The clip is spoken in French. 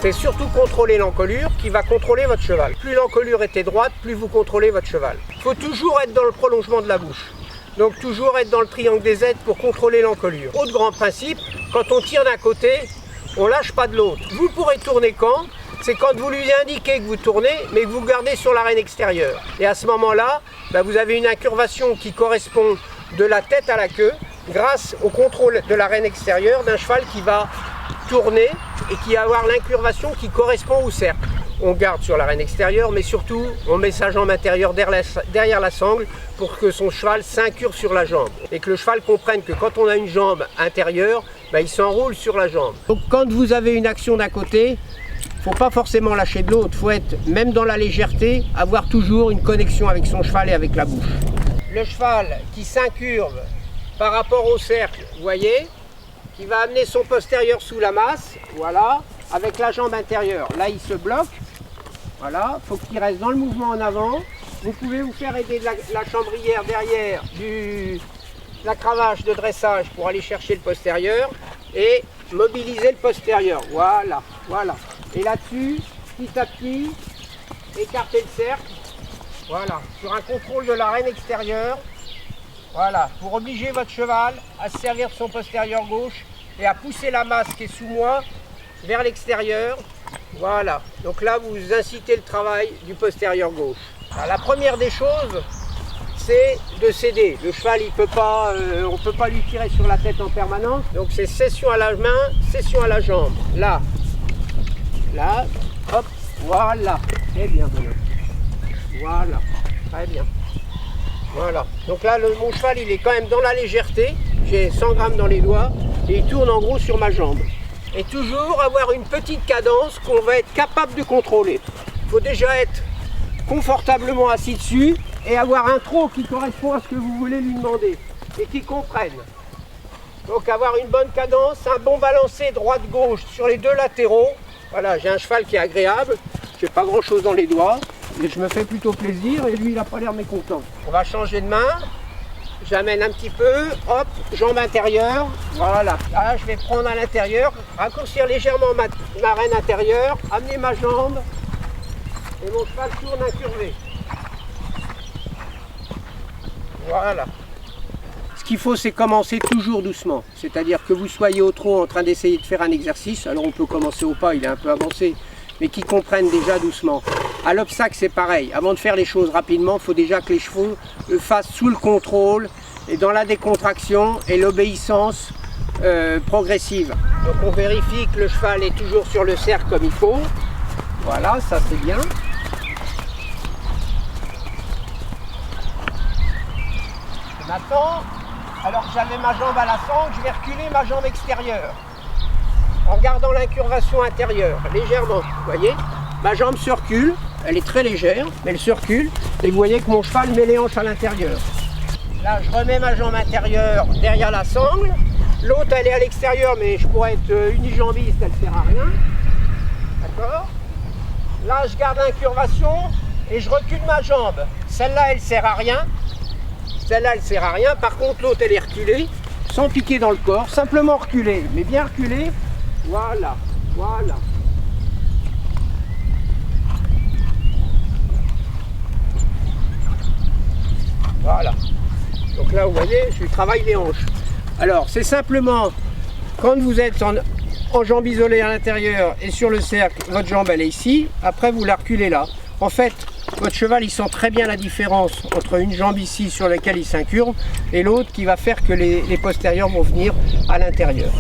C'est surtout contrôler l'encolure qui va contrôler votre cheval. Plus l'encolure est droite, plus vous contrôlez votre cheval. Il faut toujours être dans le prolongement de la bouche. Donc toujours être dans le triangle des aides pour contrôler l'encolure. Autre grand principe, quand on tire d'un côté, on lâche pas de l'autre. Vous pourrez tourner quand? C'est quand vous lui indiquez que vous tournez, mais que vous gardez sur l'arène extérieure. Et à ce moment-là, vous avez une incurvation qui correspond de la tête à la queue, grâce au contrôle de l'arène extérieure d'un cheval qui va tourner et qui va avoir l'incurvation qui correspond au cercle. On garde sur l'arène extérieure, mais surtout on met sa jambe intérieure derrière la sangle pour que son cheval s'incurve sur la jambe. Et que le cheval comprenne que quand on a une jambe intérieure, il s'enroule sur la jambe. Donc quand vous avez une action d'un côté, il ne faut pas forcément lâcher de l'autre. Il faut être, même dans la légèreté, avoir toujours une connexion avec son cheval et avec la bouche. Le cheval qui s'incurve par rapport au cercle, vous voyez, qui va amener son postérieur sous la masse, voilà, avec la jambe intérieure. Là, il se bloque, voilà, il faut qu'il reste dans le mouvement en avant. Vous pouvez vous faire aider de la chambrière derrière, la cravache de dressage pour aller chercher le postérieur et mobiliser le postérieur, voilà, voilà. Et là-dessus, petit à petit, écartez le cercle, voilà, sur un contrôle de l'arène extérieure. Voilà, pour obliger votre cheval à se servir de son postérieur gauche et à pousser la masse qui est sous moi vers l'extérieur. Voilà, donc là vous incitez le travail du postérieur gauche. Alors, la première des choses, c'est de céder. Le cheval, on ne peut pas lui tirer sur la tête en permanence. Donc c'est cession à la main, cession à la jambe. Là, là, hop, voilà. Très bien, bonhomme. Voilà, très bien. Voilà, donc là mon cheval il est quand même dans la légèreté, j'ai 100 grammes dans les doigts et il tourne en gros sur ma jambe. Et toujours avoir une petite cadence qu'on va être capable de contrôler. Il faut déjà être confortablement assis dessus et avoir un trot qui correspond à ce que vous voulez lui demander et qui comprenne. Donc avoir une bonne cadence, un bon balancé droite-gauche sur les deux latéraux. Voilà, j'ai un cheval qui est agréable, j'ai pas grand chose dans les doigts. Et je me fais plutôt plaisir et lui il n'a pas l'air mécontent. On va changer de main, j'amène un petit peu, hop, jambe intérieure, voilà. Là je vais prendre à l'intérieur, raccourcir légèrement ma reine intérieure, amener ma jambe et mon cheval tourne incurvé. Voilà. Ce qu'il faut c'est commencer toujours doucement, c'est-à-dire que vous soyez au trot en train d'essayer de faire un exercice, alors on peut commencer au pas, il est un peu avancé, mais qui comprennent déjà doucement. À l'obstacle, c'est pareil. Avant de faire les choses rapidement, il faut déjà que les chevaux le fassent sous le contrôle et dans la décontraction et l'obéissance progressive. Donc on vérifie que le cheval est toujours sur le cercle comme il faut. Voilà, ça c'est bien. Et maintenant, alors que j'avais ma jambe à la sangle, je vais reculer ma jambe extérieure. En gardant l'incurvation intérieure, légèrement, vous voyez. Ma jambe se recule, elle est très légère, mais elle se recule. Et vous voyez que mon cheval met les hanches à l'intérieur. Là, je remets ma jambe intérieure derrière la sangle. L'autre, elle est à l'extérieur, mais je pourrais être unijambiste, elle ne sert à rien. D'accord? Là, je garde l'incurvation et je recule ma jambe. Celle-là, elle ne sert à rien. Celle-là, elle ne sert à rien. Par contre, l'autre, elle est reculée, sans piquer dans le corps. Simplement reculée, mais bien reculée. Voilà, voilà. Voilà. Donc là, vous voyez, je travaille les hanches. Alors, c'est simplement, quand vous êtes en jambe isolée à l'intérieur et sur le cercle, votre jambe, elle est ici. Après, vous la reculez là. En fait, votre cheval, il sent très bien la différence entre une jambe ici sur laquelle il s'incurve et l'autre qui va faire que les postérieurs vont venir à l'intérieur.